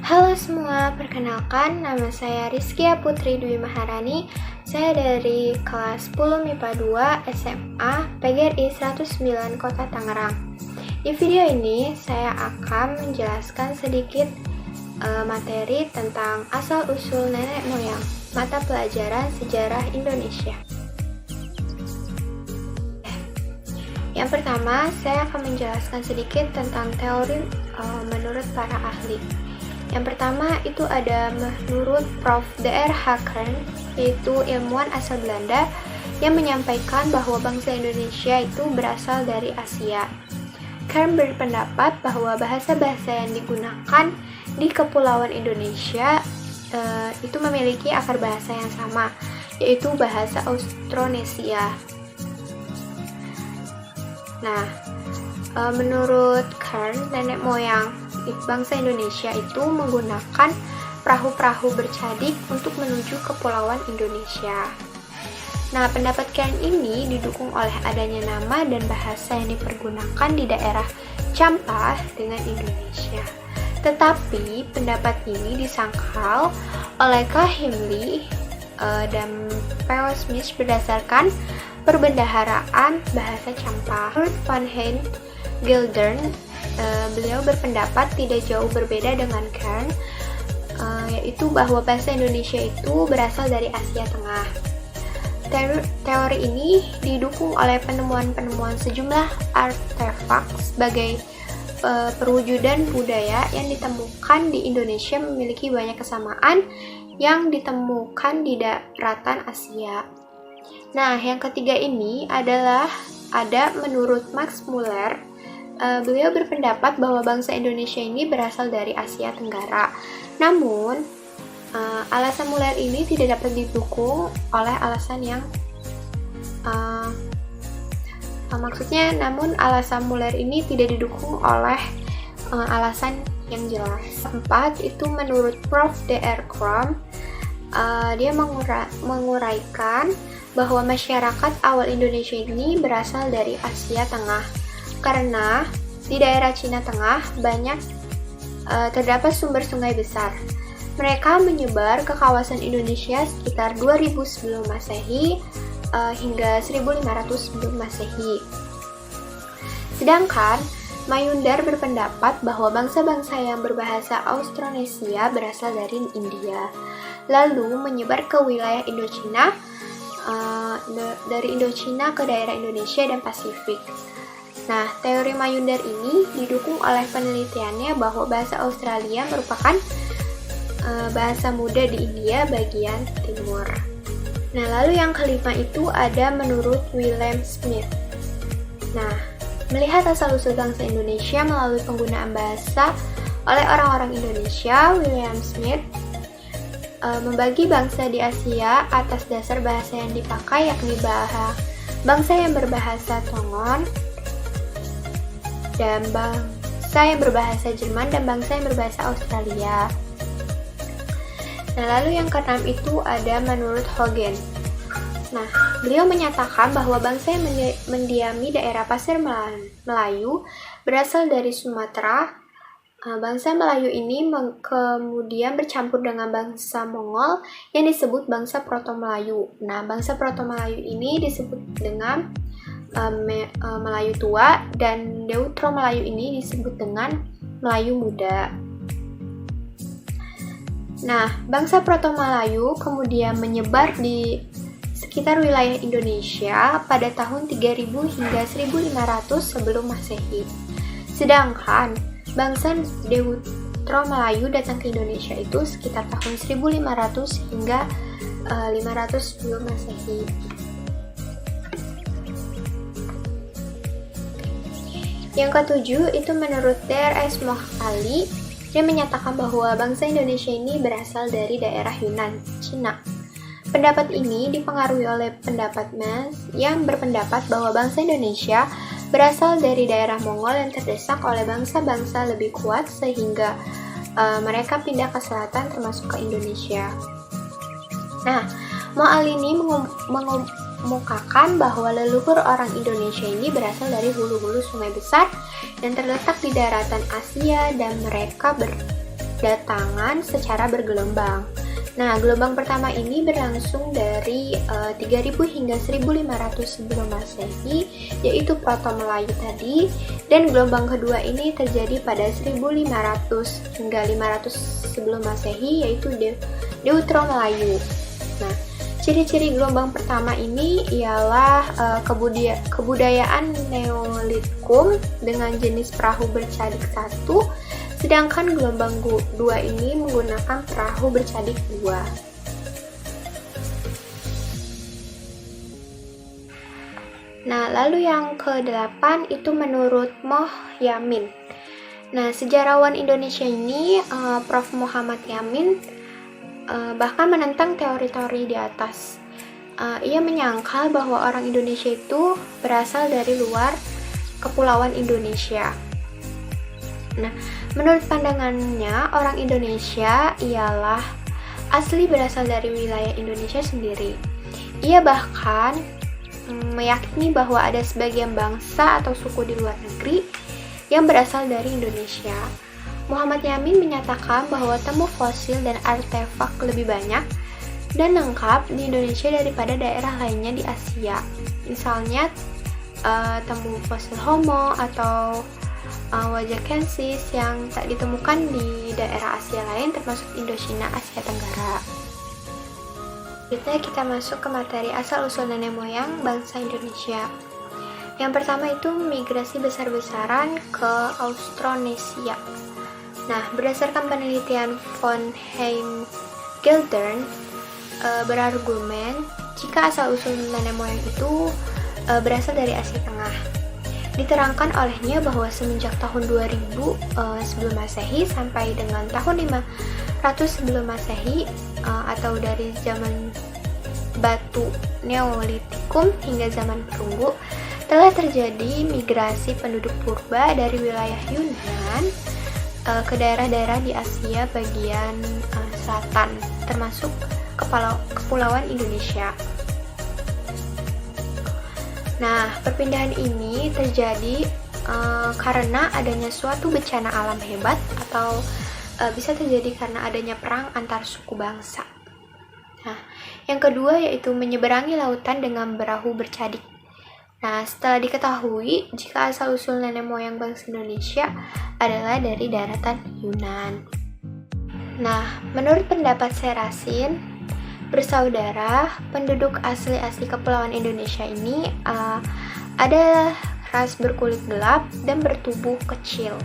Halo semua, perkenalkan nama saya Rizkia Putri Dwi Maharani. Saya dari kelas 10 MIPA 2 SMA PGRI 109 Kota Tangerang. Di video ini saya akan menjelaskan sedikit materi tentang asal-usul nenek moyang mata pelajaran sejarah Indonesia. Yang pertama, saya akan menjelaskan sedikit tentang teori menurut para ahli. Yang pertama itu ada menurut Prof. Dr. Kern, yaitu ilmuwan asal Belanda yang menyampaikan bahwa bangsa Indonesia itu berasal dari Asia. Kern berpendapat bahwa bahasa-bahasa yang digunakan di Kepulauan Indonesia itu memiliki akar bahasa yang sama, yaitu bahasa Austronesia. Nah, menurut Kern, nenek moyang bangsa Indonesia itu menggunakan perahu-perahu bercadik untuk menuju Kepulauan Indonesia. Nah, pendapat Kern ini didukung oleh adanya nama dan bahasa yang dipergunakan di daerah Champa dengan Indonesia. Tetapi pendapat ini disangkal oleh Kahimli dan P.O. Smith berdasarkan perbendaharaan bahasa Champa. Menurut Van Hein Geldern, beliau berpendapat tidak jauh berbeda dengan Kern, yaitu bahwa bahasa Indonesia itu berasal dari Asia Tengah. Teori ini didukung oleh penemuan-penemuan sejumlah artefak sebagai perwujudan budaya yang ditemukan di Indonesia memiliki banyak kesamaan yang ditemukan di daratan Asia. Nah, yang ketiga ini adalah menurut Max Muller. Beliau berpendapat bahwa bangsa Indonesia ini berasal dari Asia Tenggara. Namun, alasan Muller ini tidak dapat didukung oleh alasan yang alasan Muller ini tidak didukung oleh alasan yang jelas. Keempat, itu menurut Prof. Dr. Krom, dia menguraikan bahwa masyarakat awal Indonesia ini berasal dari Asia Tengah. Karena di daerah Cina Tengah banyak terdapat sumber sungai besar. Mereka menyebar ke kawasan Indonesia sekitar 2000 sebelum Masehi hingga 1500 sebelum Masehi. Sedangkan Mayundar berpendapat bahwa bangsa-bangsa yang berbahasa Austronesia berasal dari India, lalu menyebar ke wilayah Indochina, dari Indochina ke daerah Indonesia dan Pasifik. Nah, teori Mayundar ini didukung oleh penelitiannya bahwa bahasa Australia merupakan bahasa muda di India bagian timur. Nah, lalu yang kelima itu ada menurut William Smith. Nah, melihat asal-usul bangsa Indonesia melalui penggunaan bahasa oleh orang-orang Indonesia, William Smith membagi bangsa di Asia atas dasar bahasa yang dipakai, yakni bangsa yang berbahasa Tongon, dan bangsa yang berbahasa Jerman, dan bangsa yang berbahasa Australia. Nah, lalu yang keenam itu ada menurut Hogan. Nah, beliau menyatakan bahwa bangsa yang mendiami daerah pasir Melayu berasal dari Sumatera. Bangsa Melayu ini kemudian bercampur dengan bangsa Mongol yang disebut bangsa Proto-Melayu. Nah, bangsa Proto-Melayu ini disebut dengan Melayu tua, dan Deutero Melayu ini disebut dengan Melayu muda. Nah, bangsa Proto-Melayu kemudian menyebar di sekitar wilayah Indonesia pada tahun 3000 hingga 1500 sebelum Masehi. Sedangkan bangsa Deutero Melayu datang ke Indonesia itu sekitar tahun 1500 hingga 500 sebelum Masehi. Yang ketujuh itu menurut D.R.S. Mohkali, dia menyatakan bahwa bangsa Indonesia ini berasal dari daerah Yunan, Cina. Pendapat ini dipengaruhi oleh pendapat Mas yang berpendapat bahwa bangsa Indonesia berasal dari daerah Mongol yang terdesak oleh bangsa-bangsa lebih kuat sehingga mereka pindah ke selatan termasuk ke Indonesia. Nah, Moal ini mengemukakan bahwa leluhur orang Indonesia ini berasal dari hulu-hulu sungai besar yang terletak di daratan Asia dan mereka berdatangan secara bergelombang. Nah, gelombang pertama ini berlangsung dari 3000 hingga 1500 sebelum Masehi, yaitu Proto Melayu tadi, dan gelombang kedua ini terjadi pada 1500 hingga 500 sebelum Masehi, yaitu Deutero Melayu. Nah, ciri-ciri gelombang pertama ini ialah kebudayaan Neolitikum dengan jenis perahu bercadik satu, sedangkan gelombang kedua ini menggunakan perahu bercadik dua. Nah, lalu yang ke-8 itu menurut Moh Yamin. Nah, sejarawan Indonesia ini, Prof. Muhammad Yamin, bahkan menentang teori-teori di atas. Ia menyangkal bahwa orang Indonesia itu berasal dari luar Kepulauan Indonesia. Nah, menurut pandangannya, orang Indonesia ialah asli berasal dari wilayah Indonesia sendiri. Ia bahkan meyakini bahwa ada sebagian bangsa atau suku di luar negeri yang berasal dari Indonesia. Muhammad Yamin menyatakan bahwa temu fosil dan artefak lebih banyak dan lengkap di Indonesia daripada daerah lainnya di Asia. Misalnya, temu fosil Homo atau Wajakensis yang tak ditemukan di daerah Asia lain termasuk Indochina, Asia Tenggara. Kita masuk ke materi asal-usul nenek moyang bangsa Indonesia. Yang pertama itu migrasi besar-besaran ke Austronesia. Nah, berdasarkan penelitian von Heim-Gildern, berargumen jika asal-usul nenek moyang itu berasal dari Asia Tengah. Diterangkan olehnya bahwa semenjak tahun 2000 sebelum Masehi sampai dengan tahun 500 sebelum Masehi, atau dari zaman batu Neolitikum hingga zaman perunggu, telah terjadi migrasi penduduk purba dari wilayah Yunan ke daerah-daerah di Asia bagian selatan, termasuk Kepulauan Indonesia. Nah, perpindahan ini terjadi karena adanya suatu bencana alam hebat atau bisa terjadi karena adanya perang antar suku bangsa. Nah, yang kedua yaitu menyeberangi lautan dengan perahu bercadik. Nah, setelah diketahui jika asal-usul nenek moyang bangsa Indonesia adalah dari daratan Yunan. Nah, menurut pendapat Serasin bersaudara, penduduk asli Kepulauan Indonesia ini adalah ras berkulit gelap dan bertubuh kecil.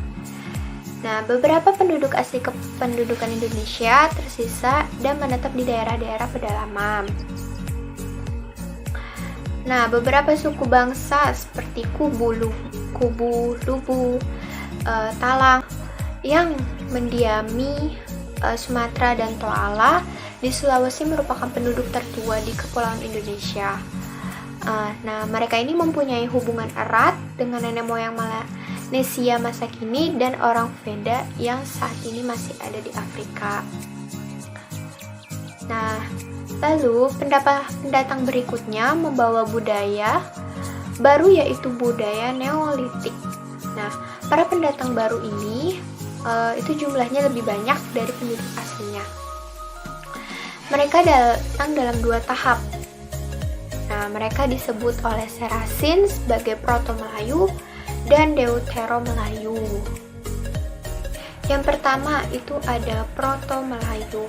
Nah, beberapa penduduk asli kependudukan Indonesia tersisa dan menetap di daerah-daerah pedalaman. Nah, beberapa suku bangsa seperti Kubu, Lubu, Talang yang mendiami Sumatera dan Toala di Sulawesi merupakan penduduk tertua di Kepulauan Indonesia. Nah, mereka ini mempunyai hubungan erat dengan nenek moyang Melanesia masa kini dan orang Veda yang saat ini masih ada di Afrika. Nah, lalu pendatang berikutnya membawa budaya baru yaitu budaya Neolitik. Nah, para pendatang baru ini itu jumlahnya lebih banyak dari penduduk aslinya. Mereka datang dalam 2 tahap. Nah, mereka disebut oleh Serasin sebagai Proto Melayu dan Deutero Melayu. Yang pertama itu ada Proto Melayu.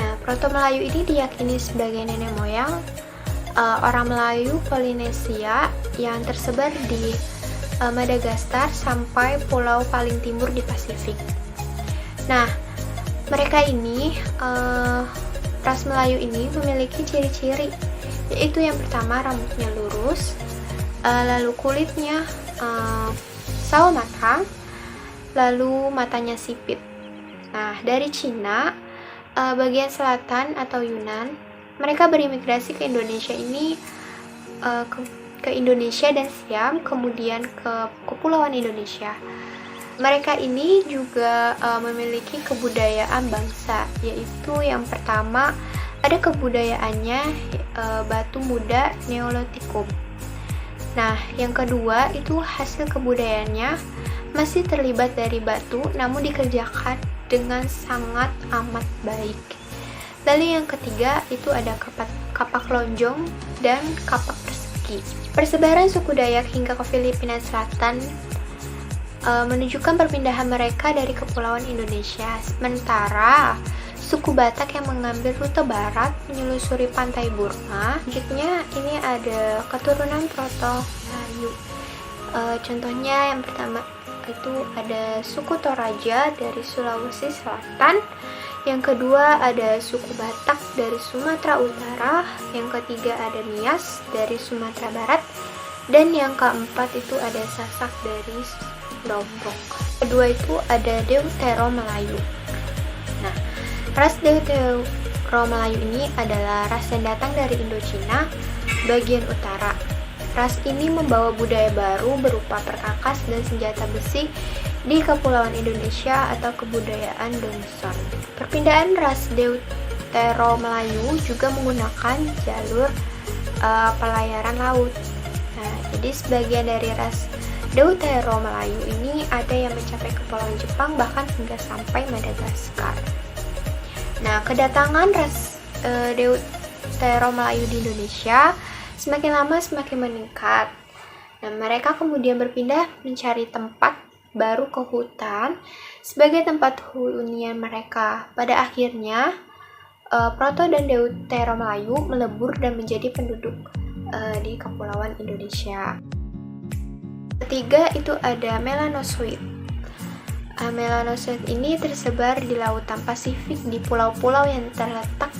Nah, Proto Melayu ini diyakini sebagai nenek moyang orang Melayu Polinesia yang tersebar di Madagaskar sampai pulau paling timur di Pasifik. Nah, mereka ini ras Melayu ini memiliki ciri-ciri, yaitu yang pertama rambutnya lurus, lalu kulitnya sawo matang, lalu matanya sipit. Nah, dari Cina bagian selatan atau Yunan, mereka berimigrasi ke Indonesia ini ke Indonesia dan Siam, kemudian ke Kepulauan Indonesia. Mereka ini juga memiliki kebudayaan bangsa, yaitu yang pertama ada kebudayaannya batu muda Neolitikum. Nah, yang kedua itu hasil kebudayaannya masih terlibat dari batu, namun dikerjakan dengan sangat amat baik. Lalu yang ketiga itu ada kapak lonjong dan kapak persegi. Persebaran suku Dayak hingga ke Filipina Selatan menunjukkan perpindahan mereka dari kepulauan Indonesia. Sementara suku Batak yang mengambil rute barat menyelusuri pantai Burma. Selanjutnya ini ada keturunan Proto-Melayu. Contohnya yang pertama itu ada suku Toraja dari Sulawesi Selatan. Yang kedua ada suku Batak dari Sumatera Utara. Yang ketiga ada Nias dari Sumatera Barat. Dan yang keempat itu ada Sasak dari Lombok. Kedua itu ada Deutero Melayu. Nah, ras Deutero Melayu ini adalah ras yang datang dari Indochina bagian utara. Ras ini membawa budaya baru berupa perkakas dan senjata besi di kepulauan Indonesia atau kebudayaan Dongson. Perpindahan ras Deutero Melayu juga menggunakan jalur pelayaran laut. Nah, jadi sebagian dari ras Deutero Melayu ini ada yang mencapai kepulauan Jepang bahkan hingga sampai Madagaskar. Nah, kedatangan ras Deutero Melayu di Indonesia semakin lama semakin meningkat. Nah, mereka kemudian berpindah mencari tempat baru ke hutan sebagai tempat hunian mereka. Pada akhirnya, Proto dan Deutero Melayu melebur dan menjadi penduduk di kepulauan Indonesia. Ketiga itu ada Melanozoid. Melanozoid ini tersebar di lautan Pasifik di pulau-pulau yang terletak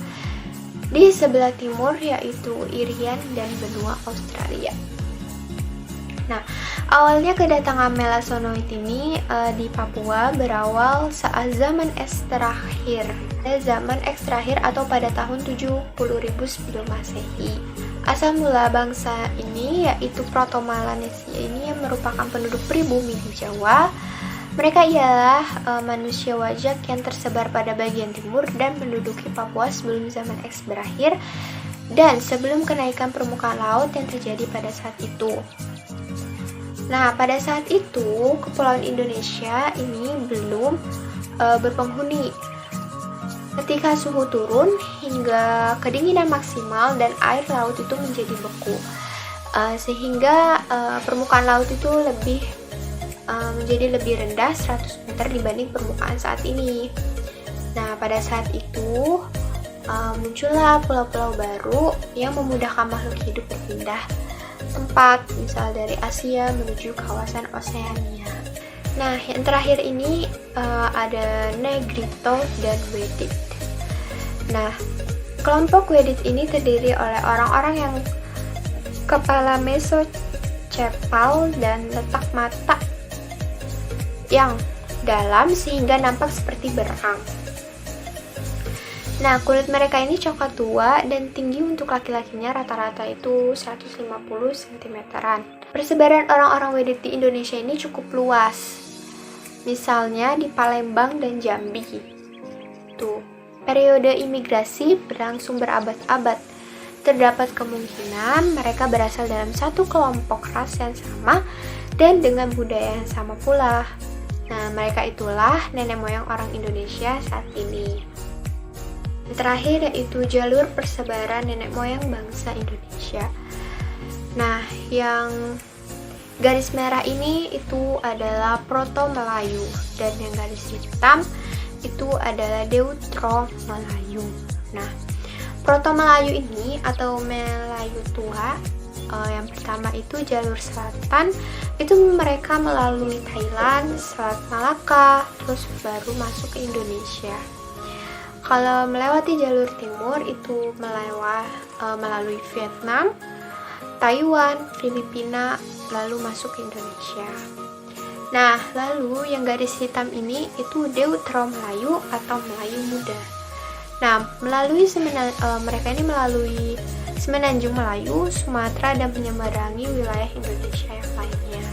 di sebelah timur yaitu Irian dan benua Australia. Nah, awalnya kedatangan Melanozoid ini di Papua berawal saat zaman es terakhir. Zaman es terakhir atau pada tahun 70.000 sebelum Masehi. Asal mula bangsa ini yaitu Proto-Melanesia ini yang merupakan penduduk pribumi di Jawa. Mereka ialah manusia wajak yang tersebar pada bagian timur dan menduduki Papua sebelum zaman es berakhir dan sebelum kenaikan permukaan laut yang terjadi pada saat itu. Nah, pada saat itu kepulauan Indonesia ini belum berpenghuni. Ketika suhu turun hingga kedinginan maksimal dan air laut itu menjadi beku, sehingga permukaan laut itu menjadi lebih rendah 100 meter dibanding permukaan saat ini. Nah, pada saat itu muncullah pulau-pulau baru yang memudahkan makhluk hidup berpindah tempat, misal dari Asia menuju kawasan Oseania. Nah, yang terakhir ini ada Negrito dan Wedit. Nah, kelompok Wedit ini terdiri oleh orang-orang yang kepala mesocepal dan letak mata yang dalam sehingga nampak seperti berang. Nah, kulit mereka ini coklat tua dan tinggi untuk laki-lakinya rata-rata itu 150 cm-an. Persebaran orang-orang Wedit di Indonesia ini cukup luas. Misalnya di Palembang dan Jambi. Tuh. Periode imigrasi berlangsung berabad-abad. Terdapat kemungkinan mereka berasal dalam satu kelompok ras yang sama dan dengan budaya yang sama pula. Nah, mereka itulah nenek moyang orang Indonesia saat ini. Yang terakhir yaitu jalur persebaran nenek moyang bangsa Indonesia. Nah, yang garis merah ini itu adalah Proto-Melayu dan yang garis hitam itu adalah Deutero Melayu. Nah, Proto-Melayu ini atau Melayu tua, yang pertama itu jalur selatan, itu mereka melalui Thailand, Selat Malaka, terus baru masuk ke Indonesia. Kalau melewati jalur timur itu melalui Vietnam, Taiwan, Filipina, lalu masuk ke Indonesia. Nah, lalu yang garis hitam ini itu Deutero Melayu atau Melayu Muda. Nah, mereka ini melalui Semenanjung Melayu, Sumatera, dan menyeberangi wilayah Indonesia yang lainnya.